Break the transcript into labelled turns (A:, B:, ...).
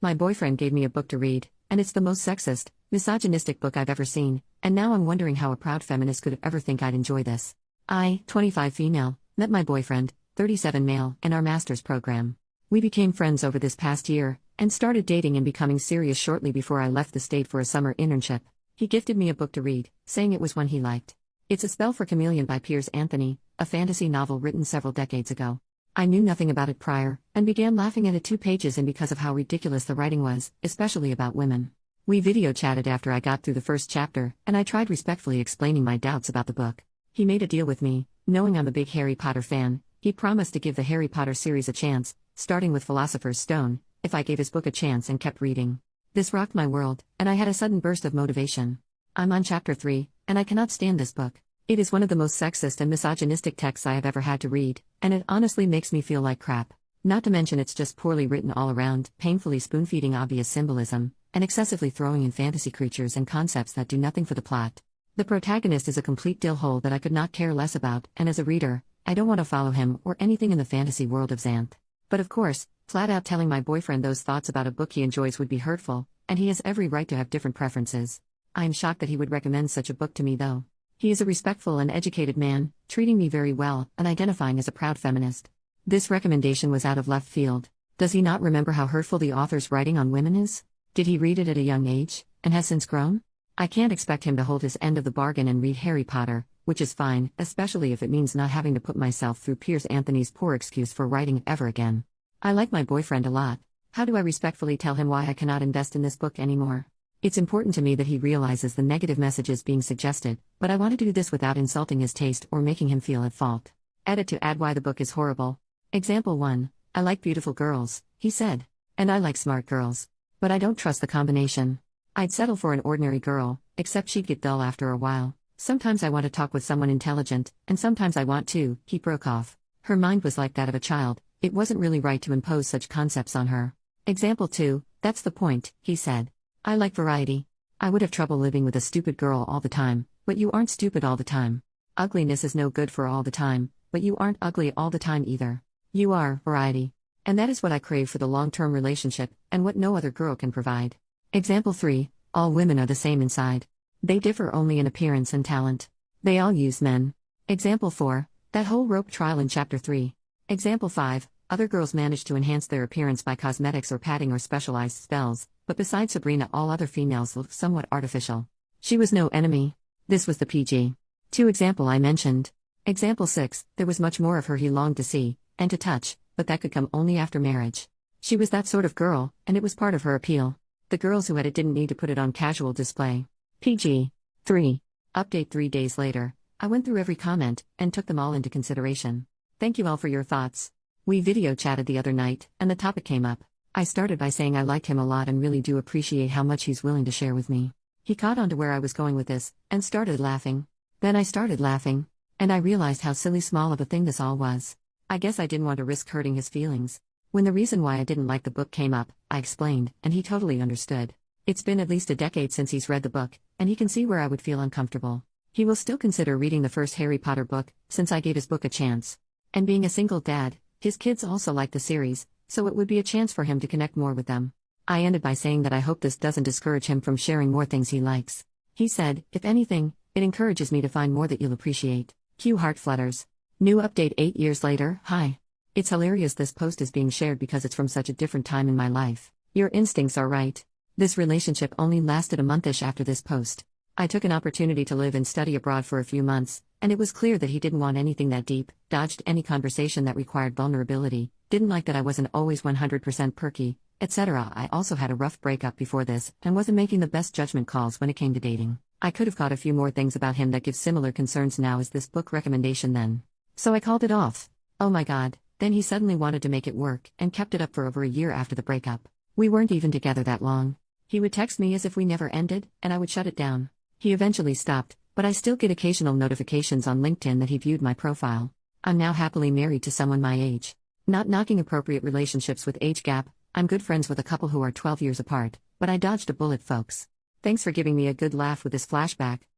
A: My boyfriend gave me a book to read, and it's the most sexist, misogynistic book I've ever seen, and now I'm wondering how a proud feminist could ever think I'd enjoy this. I, 25 female, met my boyfriend, 37 male, in our master's program. We became friends over this past year, and started dating and becoming serious shortly before I left the state for a summer internship. He gifted me a book to read, saying it was one he liked. It's A Spell for Chameleon by Piers Anthony, a fantasy novel written several decades ago. I knew nothing about it prior, and began laughing at it 2 pages in because of how ridiculous the writing was, especially about women. We video chatted after I got through the first chapter, and I tried respectfully explaining my doubts about the book. He made a deal with me, knowing I'm a big Harry Potter fan. He promised to give the Harry Potter series a chance, starting with Philosopher's Stone, if I gave his book a chance and kept reading. This rocked my world, and I had a sudden burst of motivation. I'm on chapter 3, and I cannot stand this book. It is one of the most sexist and misogynistic texts I have ever had to read, and it honestly makes me feel like crap. Not to mention it's just poorly written all around, painfully spoon-feeding obvious symbolism, and excessively throwing in fantasy creatures and concepts that do nothing for the plot. The protagonist is a complete dillhole that I could not care less about, and as a reader, I don't want to follow him or anything in the fantasy world of Xanth. But of course, flat out telling my boyfriend those thoughts about a book he enjoys would be hurtful, and he has every right to have different preferences. I am shocked that he would recommend such a book to me though. He is a respectful and educated man, treating me very well, and identifying as a proud feminist. This recommendation was out of left field. Does he not remember how hurtful the author's writing on women is? Did he read it at a young age, and has since grown? I can't expect him to hold his end of the bargain and read Harry Potter, which is fine, especially if it means not having to put myself through Piers Anthony's poor excuse for writing ever again. I like my boyfriend a lot. How do I respectfully tell him why I cannot invest in this book anymore? It's important to me that he realizes the negative messages being suggested, but I want to do this without insulting his taste or making him feel at fault. Edit to add why the book is horrible. Example 1. I like beautiful girls, he said. And I like smart girls. But I don't trust the combination. I'd settle for an ordinary girl, except she'd get dull after a while. Sometimes I want to talk with someone intelligent, and sometimes I want to, he broke off. Her mind was like that of a child, it wasn't really right to impose such concepts on her. Example 2. That's the point, he said. I like variety. I would have trouble living with a stupid girl all the time, but you aren't stupid all the time. Ugliness is no good for all the time, but you aren't ugly all the time either. You are variety. And that is what I crave for the long-term relationship, and what no other girl can provide. Example 3. All women are the same inside. They differ only in appearance and talent. They all use men. Example 4. That whole rope trial in chapter 3. Example 5. Other girls manage to enhance their appearance by cosmetics or padding or specialized spells, but besides Sabrina all other females look somewhat artificial. She was no enemy. This was the PG. 2 example I mentioned. Example 6. There was much more of her he longed to see, and to touch, but that could come only after marriage. She was that sort of girl, and it was part of her appeal. The girls who had it didn't need to put it on casual display. PG. 3. Update 3 days later. I went through every comment, and took them all into consideration. Thank you all for your thoughts. We video chatted the other night, and the topic came up. I started by saying I liked him a lot and really do appreciate how much he's willing to share with me. He caught on to where I was going with this, and started laughing. Then I started laughing. And I realized how silly small of a thing this all was. I guess I didn't want to risk hurting his feelings. When the reason why I didn't like the book came up, I explained, and he totally understood. It's been at least a decade since he's read the book, and he can see where I would feel uncomfortable. He will still consider reading the first Harry Potter book, since I gave his book a chance. And being a single dad, his kids also like the series, so it would be a chance for him to connect more with them. I ended by saying that I hope this doesn't discourage him from sharing more things he likes. He said, if anything, it encourages me to find more that you'll appreciate. Cue heart flutters. New update 8 years later. Hi. It's hilarious this post is being shared because it's from such a different time in my life. Your instincts are right. This relationship only lasted a monthish after this post. I took an opportunity to live and study abroad for a few months, and it was clear that he didn't want anything that deep, dodged any conversation that required vulnerability, didn't like that I wasn't always 100% perky, etc. I also had a rough breakup before this, and wasn't making the best judgment calls when it came to dating. I could have caught a few more things about him that give similar concerns now as this book recommendation then. So I called it off. Oh my god, then he suddenly wanted to make it work, and kept it up for over a year after the breakup. We weren't even together that long. He would text me as if we never ended, and I would shut it down. He eventually stopped, but I still get occasional notifications on LinkedIn that he viewed my profile. I'm now happily married to someone my age. Not knocking appropriate relationships with age gap, I'm good friends with a couple who are 12 years apart, but I dodged a bullet, folks. Thanks for giving me a good laugh with this flashback.